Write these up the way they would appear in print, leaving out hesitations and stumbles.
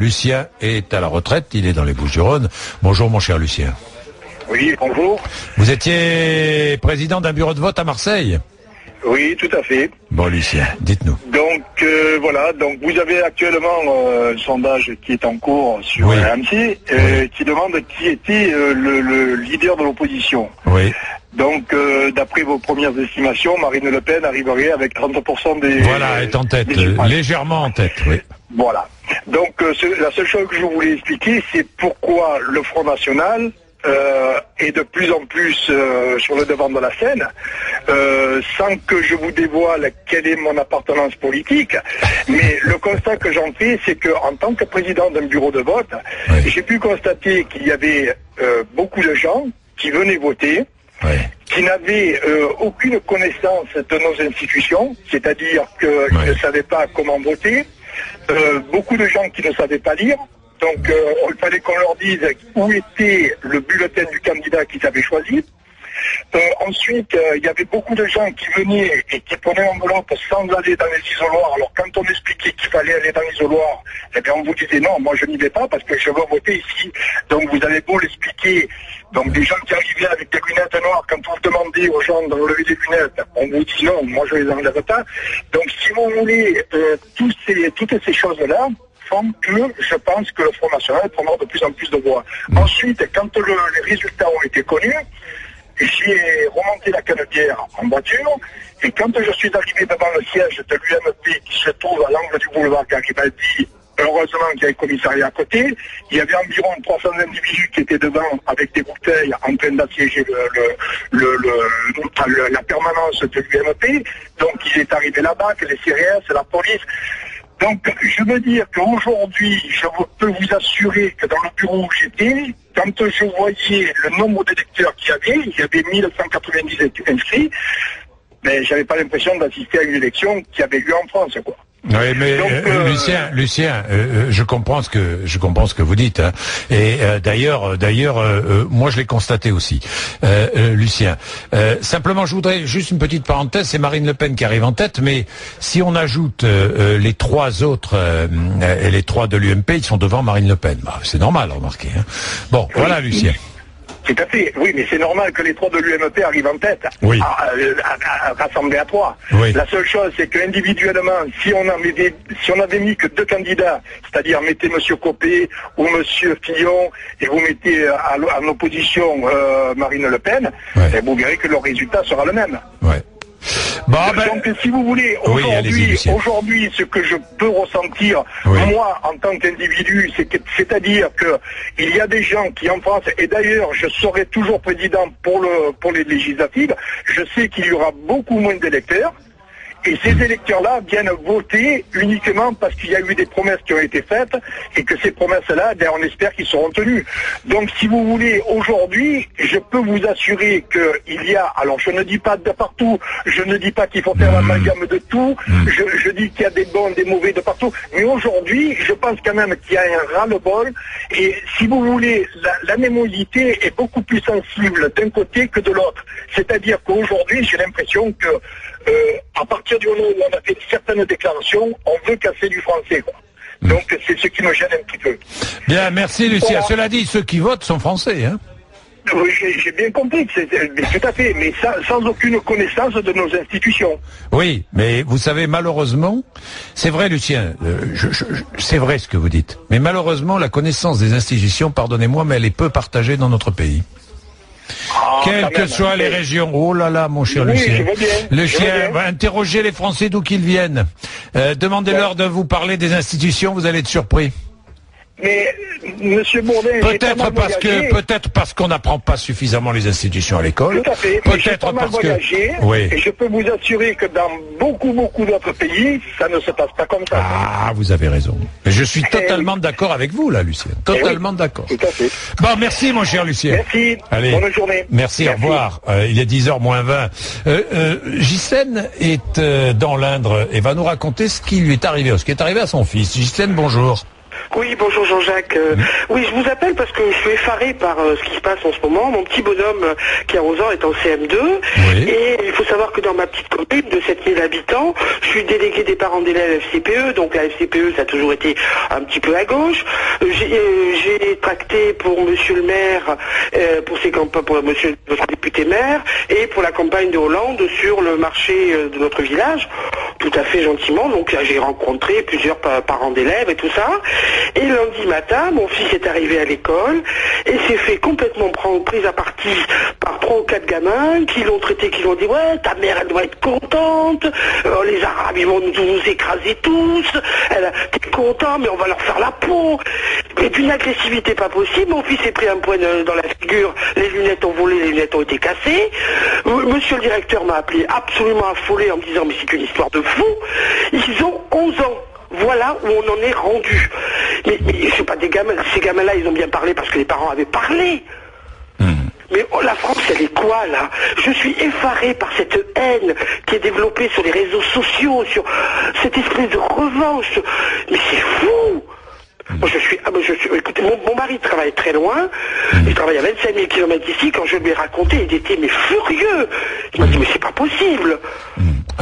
Lucien est à la retraite, il est dans les Bouches-du-Rhône. Bonjour mon cher Lucien. Oui, bonjour. Vous étiez président d'un bureau de vote à Marseille? Oui, tout à fait. Bon Lucien, dites-nous. Donc voilà, donc vous avez actuellement un sondage qui est en cours sur RMC qui demande qui était le leader de l'opposition. Oui. Donc d'après vos premières estimations, Marine Le Pen arriverait avec 30% des... Voilà, est en tête, légèrement en tête, oui. Voilà. Donc la seule chose que je voulais expliquer, c'est pourquoi le Front National est de plus en plus sur le devant de la scène, sans que je vous dévoile quelle est mon appartenance politique, mais le constat que j'en fais, c'est qu'en tant que président d'un bureau de vote, j'ai pu constater qu'il y avait beaucoup de gens qui venaient voter, qui n'avaient aucune connaissance de nos institutions, c'est-à-dire qu'ils ne savaient pas comment voter, beaucoup de gens qui ne savaient pas lire. Donc il fallait qu'on leur dise où était le bulletin du candidat qu'ils avaient choisi. Ensuite, il y avait beaucoup de gens qui venaient et qui prenaient l'enveloppe sans aller dans les isoloirs. Alors quand on expliquait qu'il fallait aller dans l'isoloir, eh bien on vous disait non, moi je n'y vais pas parce que je veux voter ici. Donc vous avez beau l'expliquer. Donc des gens qui arrivaient avec des lunettes noires, quand vous demandez aux gens d'enlever les lunettes, on vous dit non, moi je les enlève pas. Donc si vous voulez, toutes ces choses-là font que je pense que le Front National prendra de plus en plus de voix. Ensuite, quand les résultats ont été connus, j'ai remonté la Canebière en voiture, et quand je suis arrivé devant le siège de l'UMP qui se trouve à l'angle du boulevard Garibaldi, heureusement qu'il y a un commissariat à côté, il y avait environ 300 individus qui étaient devant avec des bouteilles en train d'assiéger la permanence de l'UMP. Donc il est arrivé là-bas, que les CRS, la police. Donc je veux dire qu'aujourd'hui, je peux vous assurer que dans le bureau où j'étais, quand je voyais le nombre d'électeurs qu'il y avait 1190 inscrits, mais j'avais pas l'impression d'assister à une élection qui avait lieu en France, quoi. Oui, mais donc, Lucien, je comprends ce que vous dites, hein. Et d'ailleurs, moi je l'ai constaté aussi, Lucien. Simplement, je voudrais juste une petite parenthèse. C'est Marine Le Pen qui arrive en tête, mais si on ajoute les trois autres et les trois de l'UMP, ils sont devant Marine Le Pen. Bah, c'est normal, remarquez. Hein. Bon, voilà, Lucien. Tout à fait, oui, mais c'est normal que les trois de l'UMP arrivent en tête, rassemblés à trois. Oui. La seule chose, c'est qu'individuellement, si on avait mis que deux candidats, c'est-à-dire mettez M. Copé ou M. Fillon, et vous mettez en opposition Marine Le Pen, et vous verrez que le résultat sera le même. Ouais. Bon, donc si vous voulez, aujourd'hui, ce que je peux ressentir, moi, en tant qu'individu, c'est-à-dire que il y a des gens qui en France, et d'ailleurs je serai toujours président pour les législatives, je sais qu'il y aura beaucoup moins d'électeurs, et ces électeurs-là viennent voter uniquement parce qu'il y a eu des promesses qui ont été faites, et que ces promesses-là, on espère qu'ils seront tenues. Donc si vous voulez, aujourd'hui, je peux vous assurer qu'il y a, alors je ne dis pas de partout, je ne dis pas qu'il faut faire l'amalgame de tout, je dis qu'il y a des bons, des mauvais de partout, mais aujourd'hui, je pense quand même qu'il y a un ras-le-bol, et si vous voulez, l'anémosité est beaucoup plus sensible d'un côté que de l'autre. C'est-à-dire qu'aujourd'hui, j'ai l'impression que à partir du moment où on a fait certaines déclarations, on veut casser du français, quoi. Donc c'est ce qui me gêne un petit peu. Bien, merci Lucien. Cela dit, ceux qui votent sont français, hein. Oui, j'ai bien compris, tout à fait, mais sans aucune connaissance de nos institutions. Oui, mais vous savez, malheureusement, c'est vrai Lucien, c'est vrai ce que vous dites, mais malheureusement, la connaissance des institutions, pardonnez-moi, mais elle est peu partagée dans notre pays. Quelles que soient les régions. Oh là là, mon cher Lucien. Lucien, interrogez les Français d'où qu'ils viennent. Demandez-leur de vous parler des institutions, vous allez être surpris. Mais, Monsieur Bourdin, peut-être parce qu'on n'apprend pas suffisamment les institutions à l'école. Tout à fait. Peut-être parce que... Et je peux vous assurer que dans beaucoup d'autres pays, ça ne se passe pas comme ça. Ah, vous avez raison. Mais je suis totalement d'accord avec vous, là, Lucien. Totalement d'accord. Tout à fait. Bon, merci, mon cher Lucien. Merci. Allez. Bonne journée. Merci, au revoir. Il est 10h moins 20. Ghislaine est dans l'Indre et va nous raconter ce qui lui est arrivé, ce qui est arrivé à son fils. Ghislaine, bonjour. Oui, bonjour Jean-Jacques. Oui, je vous appelle parce que je suis effaré par ce qui se passe en ce moment. Mon petit bonhomme qui a 11 ans est en CM2. Oui. Et il faut savoir que dans ma petite commune de 7000 habitants, je suis délégué des parents d'élèves FCPE. Donc la FCPE, ça a toujours été un petit peu à gauche. J'ai tracté pour monsieur le maire, pour ses campagnes, pour monsieur notre député maire, et pour la campagne de Hollande sur le marché de notre village, tout à fait gentiment. Donc j'ai rencontré plusieurs parents d'élèves et tout ça. Et lundi matin, mon fils est arrivé à l'école et s'est fait complètement prise à partie par 3 ou 4 gamins qui l'ont traité, qui lui ont dit ouais, ta mère elle doit être contente, les Arabes ils vont nous écraser tous, t'es content mais on va leur faire la peau. Et d'une agressivité pas possible, mon fils s'est pris un point dans la figure, les lunettes ont volé, les lunettes ont été cassées. Monsieur le directeur m'a appelé absolument affolé en me disant mais c'est une histoire de fou, ils ont 11 ans. Voilà où on en est rendu. Mais c'est pas des gamins, ces gamins-là, ils ont bien parlé parce que les parents avaient parlé. Mais la France, elle est quoi, là? Je suis effaré par cette haine qui est développée sur les réseaux sociaux, sur cette espèce de revanche. Mais c'est fou! Moi, écoutez, mon mari travaille très loin, il travaille à 25 000 km d'ici, quand je lui ai raconté, il était mais furieux. Il m'a dit, mais c'est pas possible.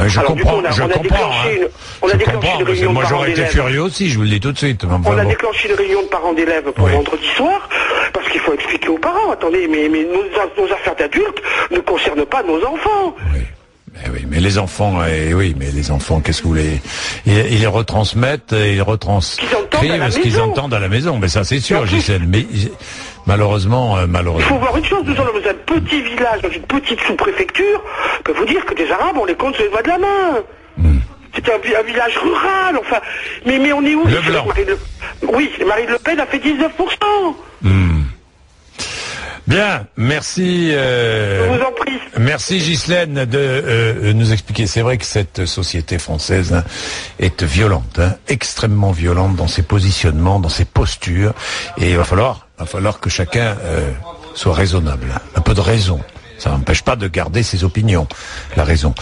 Je comprends, je comprends. On a déclenché une réunion de moi, parents j'aurais été d'élèves. furieux aussi, je vous le dis tout de suite. On a déclenché une réunion de parents d'élèves pour vendredi soir, parce qu'il faut expliquer aux parents, attendez, mais nos affaires d'adultes ne concernent pas nos enfants. Oui, mais les enfants, les enfants, qu'est-ce que vous voulez? Ils les retransmettent, ils retranscrivent ce qu'ils entendent à la maison. Mais ça, c'est sûr, Gisèle. Mais malheureusement. Il faut voir une chose, nous sommes dans un petit village, dans une petite sous-préfecture. Je peux vous dire que des Arabes, on les compte sur les doigts de la main. C'est un village rural, enfin. Mais on est où? Le Blanc. Oui, Marine Le Pen a fait 19%. Bien, merci. Je vous en prie. Merci Ghislaine de nous expliquer. C'est vrai que cette société française est violente, extrêmement violente dans ses positionnements, dans ses postures. Et il va falloir que chacun soit raisonnable, un peu de raison. Ça n'empêche pas de garder ses opinions, la raison.